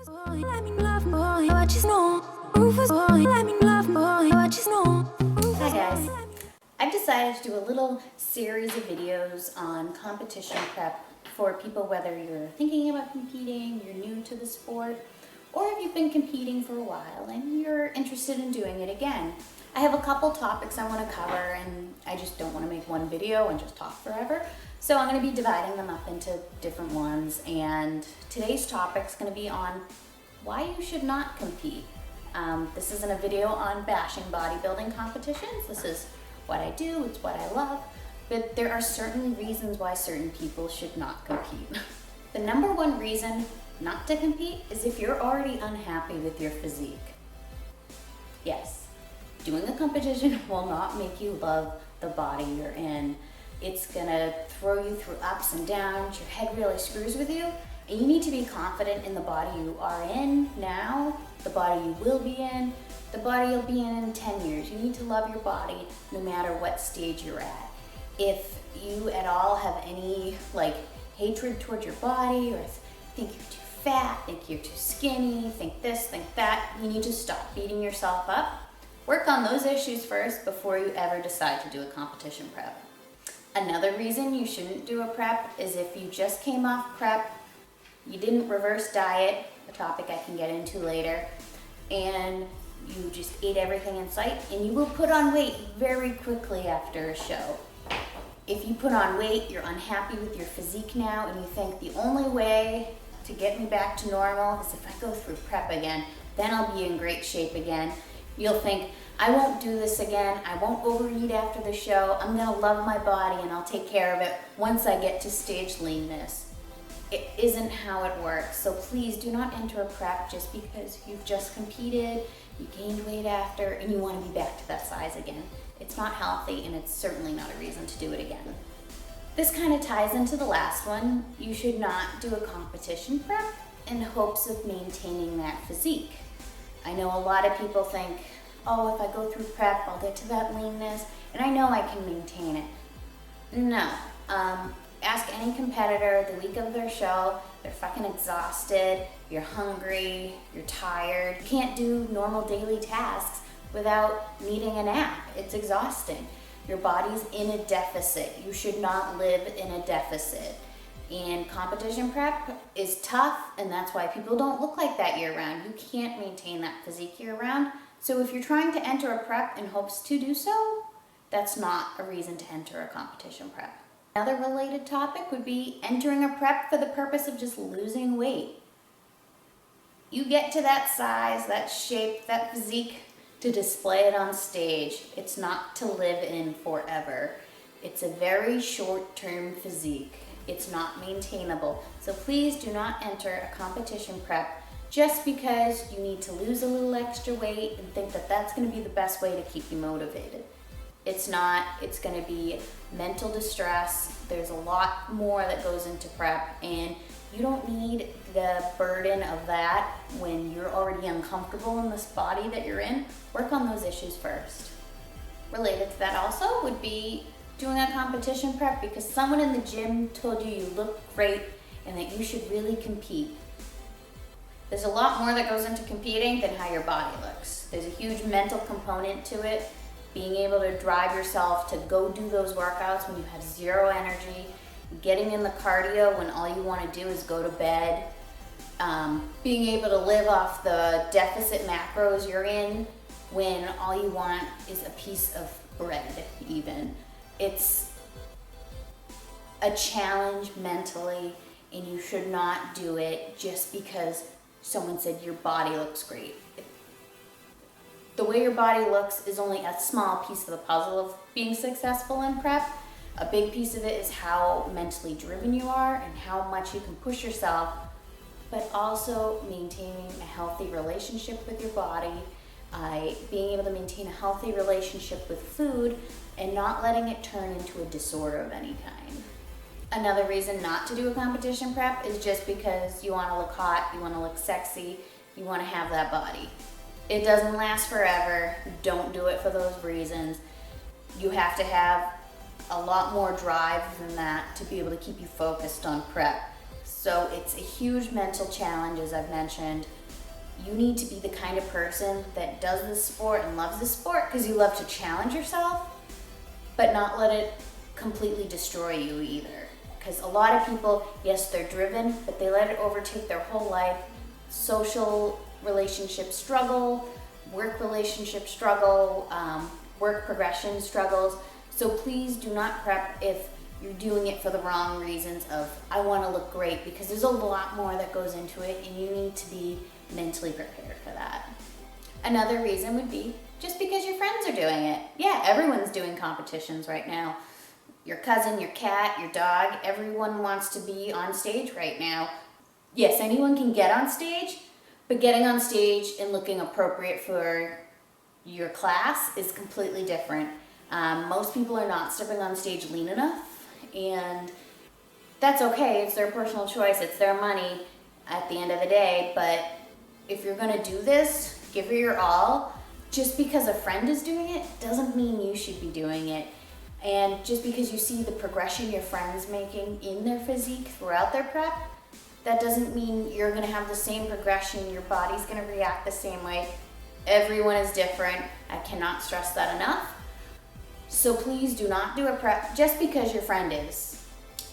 Hi guys, I've decided to do a little series of videos on competition prep for people, whether you're thinking about competing, you're new to the sport, or if you've been competing for a while and you're interested in doing it again. I have a couple topics I want to cover, and I just don't want to make one video and just talk forever. So I'm going to be dividing them up into different ones, and today's topic is going to be on why you should not compete. This isn't a video on bashing bodybuilding competitions. This is what I do, it's what I love, but there are certain reasons why certain people should not compete. The number one reason not to compete is if you're already unhappy with your physique. Yes, doing a competition will not make you love the body you're in. It's gonna throw you through ups and downs, your head really screws with you, and you need to be confident in the body you are in now, the body you will be in, the body you'll be in 10 years. You need to love your body no matter what stage you're at. If you at all have any hatred towards your body, or think you're too fat, think you're too skinny, think this, think that, you need to stop beating yourself up. Work on those issues first before you ever decide to do a competition prep. Another reason you shouldn't do a prep is if you just came off prep, you didn't reverse diet, a topic I can get into later, and you just ate everything in sight, and you will put on weight very quickly after a show. If you put on weight, you're unhappy with your physique now, and you think the only way to get me back to normal is if I go through prep again, then I'll be in great shape again. You'll think, I won't do this again, I won't overeat after the show, I'm gonna love my body and I'll take care of it once I get to stage leanness. It isn't how it works, so please do not enter a prep just because you've just competed, you gained weight after, and you want to be back to that size again. It's not healthy, and it's certainly not a reason to do it again. This kind of ties into the last one. You should not do a competition prep in hopes of maintaining that physique. I know a lot of people think, oh, if I go through prep, I'll get to that leanness, and I know I can maintain it. No. Ask any competitor the week of their show, they're fucking exhausted, you're hungry, you're tired. You can't do normal daily tasks without needing a nap. It's exhausting. Your body's in a deficit. You should not live in a deficit. And competition prep is tough, and that's why people don't look like that year-round. You can't maintain that physique year-round. So if you're trying to enter a prep in hopes to do so, that's not a reason to enter a competition prep. Another related topic would be entering a prep for the purpose of just losing weight. You get to that size, that shape, that physique to display it on stage. It's not to live in forever. It's a very short-term physique. It's not maintainable. So please do not enter a competition prep just because you need to lose a little extra weight and think that that's going to be the best way to keep you motivated. It's not. It's going to be mental distress. There's a lot more that goes into prep, and you don't need the burden of that when you're already uncomfortable in this body that you're in. Work on those issues first. Related to that also would be doing a competition prep because someone in the gym told you you look great and that you should really compete. There's a lot more that goes into competing than how your body looks. There's a huge mental component to it. Being able to drive yourself to go do those workouts when you have zero energy, getting in the cardio when all you want to do is go to bed, being able to live off the deficit macros you're in when all you want is a piece of bread even. It's a challenge mentally, and you should not do it just because someone said your body looks great. The way your body looks is only a small piece of the puzzle of being successful in prep. A big piece of it is how mentally driven you are and how much you can push yourself, but also maintaining a healthy relationship with your body, being able to maintain a healthy relationship with food and not letting it turn into a disorder of any kind. Another reason not to do a competition prep is just because you want to look hot, you want to look sexy, you want to have that body. It doesn't last forever. Don't do it for those reasons. You have to have a lot more drive than that to be able to keep you focused on prep. So it's a huge mental challenge, as I've mentioned. You need to be the kind of person that does this sport and loves this sport because you love to challenge yourself, but not let it completely destroy you either. Because a lot of people, yes, they're driven, but they let it overtake their whole life. Social relationship struggle, work relationship struggle, work progression struggles. So please do not prep if you're doing it for the wrong reasons of, I want to look great, because there's a lot more that goes into it and you need to be mentally prepared for that. Another reason would be just because your friends are doing it. Yeah, everyone's doing competitions right now. Your cousin, your cat, your dog, everyone wants to be on stage right now. Yes, anyone can get on stage, but getting on stage and looking appropriate for your class is completely different. Most people are not stepping on stage lean enough, and that's okay. It's their personal choice. It's their money at the end of the day. But if you're gonna do this, give it your all. Just because a friend is doing it doesn't mean you should be doing it. And just because you see the progression your friend's making in their physique throughout their prep, that doesn't mean you're gonna have the same progression, your body's gonna react the same way. Everyone is different. I cannot stress that enough. So please do not do a prep just because your friend is.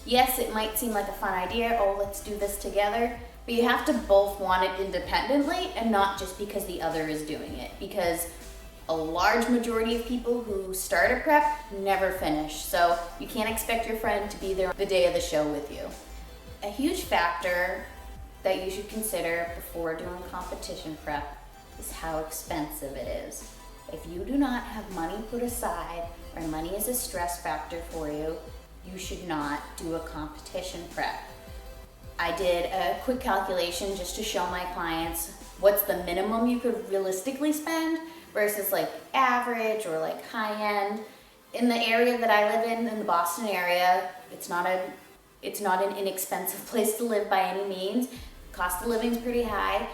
Yes, it might seem like a fun idea, oh, let's do this together, but you have to both want it independently and not just because the other is doing it. Because a large majority of people who start a prep never finish. So you can't expect your friend to be there the day of the show with you. A huge factor that you should consider before doing competition prep is how expensive it is. If you do not have money put aside, or money is a stress factor for you, you should not do a competition prep. I did a quick calculation just to show my clients what's the minimum you could realistically spend versus like average or like high end. In the area that I live in the Boston area, it's not an inexpensive place to live by any means. Cost of living is pretty high.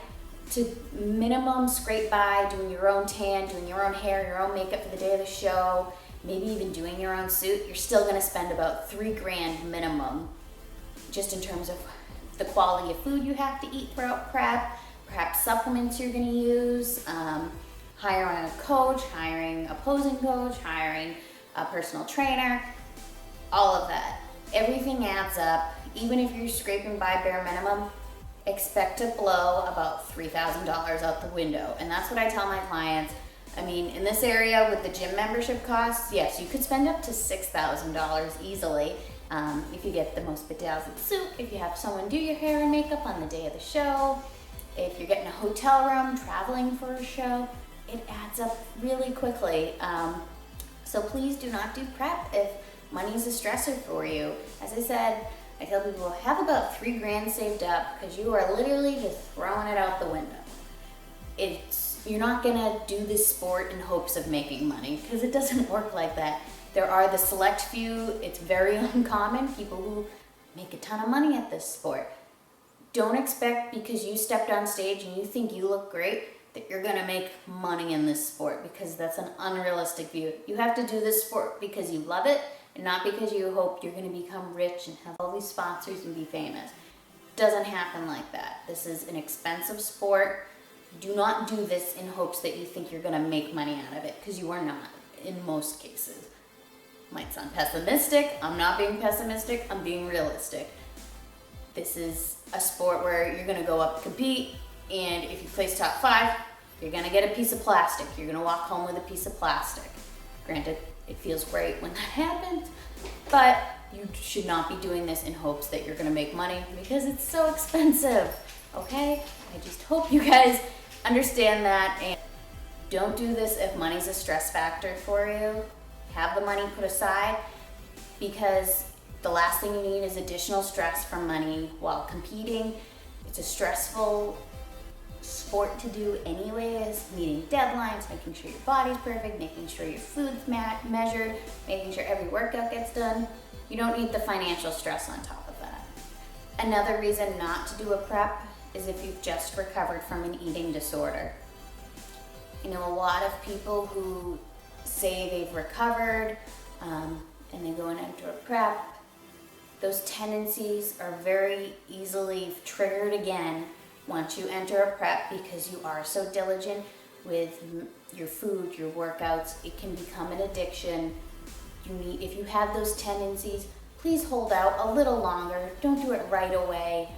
To minimum scrape by doing your own tan, doing your own hair, your own makeup for the day of the show, maybe even doing your own suit, you're still gonna spend about $3,000 minimum, just in terms of the quality of food you have to eat throughout prep, perhaps supplements you're gonna use, hiring a coach, hiring a posing coach, hiring a personal trainer, all of that. Everything adds up. Even if you're scraping by bare minimum, expect to blow about $3,000 out the window. And that's what I tell my clients. I mean, in this area with the gym membership costs, yes, you could spend up to $6,000 easily if you get the most bedazzled suit, if you have someone do your hair and makeup on the day of the show, if you're getting a hotel room, traveling for a show, it adds up really quickly. So please do not do prep if money is a stressor for you. As I said, I tell people have about $3,000 saved up because you are literally just throwing it out the window. You're not gonna do this sport in hopes of making money because it doesn't work like that. There are the select few, it's very uncommon, people who make a ton of money at this sport. Don't expect because you stepped on stage and you think you look great that you're gonna make money in this sport, because that's an unrealistic view. You have to do this sport because you love it and not because you hope you're gonna become rich and have all these sponsors and be famous. It doesn't happen like that. This is an expensive sport. Do not do this in hopes that you think you're gonna make money out of it, because you are not in most cases. Might sound pessimistic. I'm not being pessimistic, I'm being realistic. This is a sport where you're gonna go up and compete, and if you place top 5, you're gonna get a piece of plastic. You're gonna walk home with a piece of plastic. Granted, it feels great when that happens, but you should not be doing this in hopes that you're gonna make money because it's so expensive, okay? I just hope you guys understand that, and don't do this if money's a stress factor for you. Have the money put aside, because the last thing you need is additional stress from money while competing. It's a stressful sport to do anyways, meeting deadlines, making sure your body's perfect, making sure your food's measured, making sure every workout gets done. You don't need the financial stress on top of that. Another reason not to do a prep is if you've just recovered from an eating disorder. You know, a lot of people who say they've recovered and they go into a prep, those tendencies are very easily triggered again once you enter a prep because you are so diligent with your food, your workouts. It can become an addiction. If you have those tendencies, please hold out a little longer. Don't do it right away.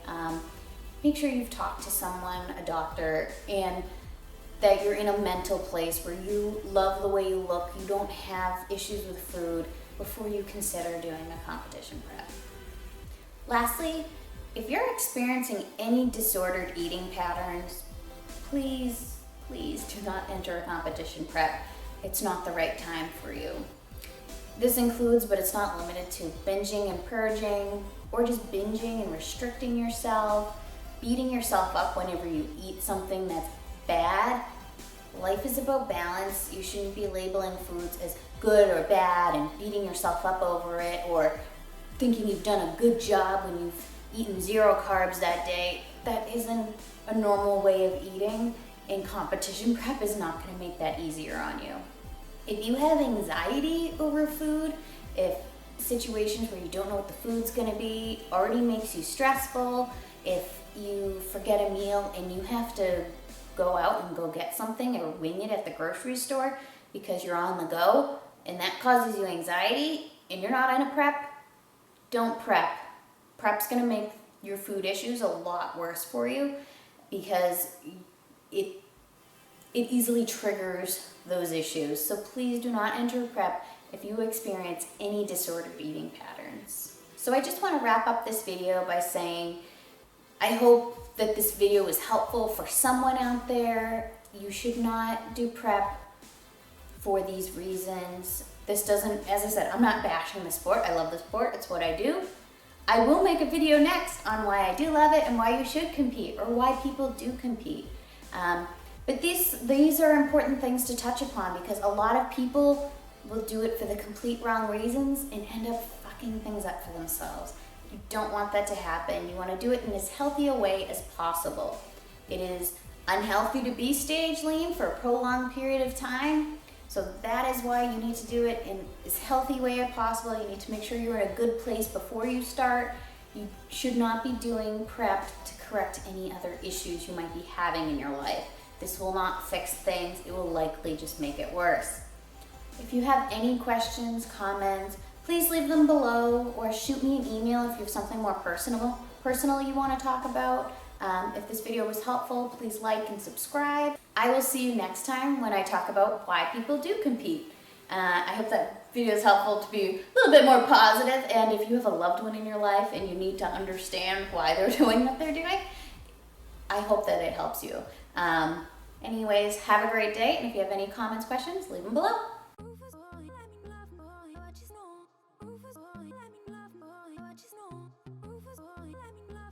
Make sure you've talked to someone, a doctor, and that you're in a mental place where you love the way you look, you don't have issues with food before you consider doing a competition prep. Lastly, if you're experiencing any disordered eating patterns, please do not enter a competition prep. It's not the right time for you. This includes, but it's not limited to, binging and purging, or just binging and restricting yourself, beating yourself up whenever you eat something that's bad. Life is about balance. You shouldn't be labeling foods as good or bad and beating yourself up over it, or thinking you've done a good job when you've eaten 0 carbs that day. That isn't a normal way of eating, and competition prep is not going to make that easier on you. If you have anxiety over food, if situations where you don't know what the food's going to be already makes you stressful, if you forget a meal and you have to go out and go get something or wing it at the grocery store because you're on the go and that causes you anxiety and you're not in a prep, don't prep. Prep's going to make your food issues a lot worse for you because it easily triggers those issues. So please do not enter prep if you experience any disordered eating patterns. So I just want to wrap up this video by saying I hope that this video was helpful for someone out there. You should not do prep for these reasons. This doesn't, as I said, I'm not bashing the sport. I love the sport. It's what I do. I will make a video next on why I do love it and why you should compete or why people do compete. But these are important things to touch upon because a lot of people will do it for the complete wrong reasons and end up fucking things up for themselves. You don't want that to happen. You want to do it in as healthy a way as possible. It is unhealthy to be stage lean for a prolonged period of time. So that is why you need to do it in as healthy way as possible. You need to make sure you're in a good place before you start. You should not be doing prep to correct any other issues you might be having in your life. This will not fix things. It will likely just make it worse. If you have any questions, comments, please leave them below or shoot me an email if you have something more personal you want to talk about. If this video was helpful, please like and subscribe. I will see you next time when I talk about why people do compete. I hope that video is helpful to be a little bit more positive, and if you have a loved one in your life and you need to understand why they're doing what they're doing, I hope that it helps you. Anyways, have a great day, and if you have any comments, questions, leave them below.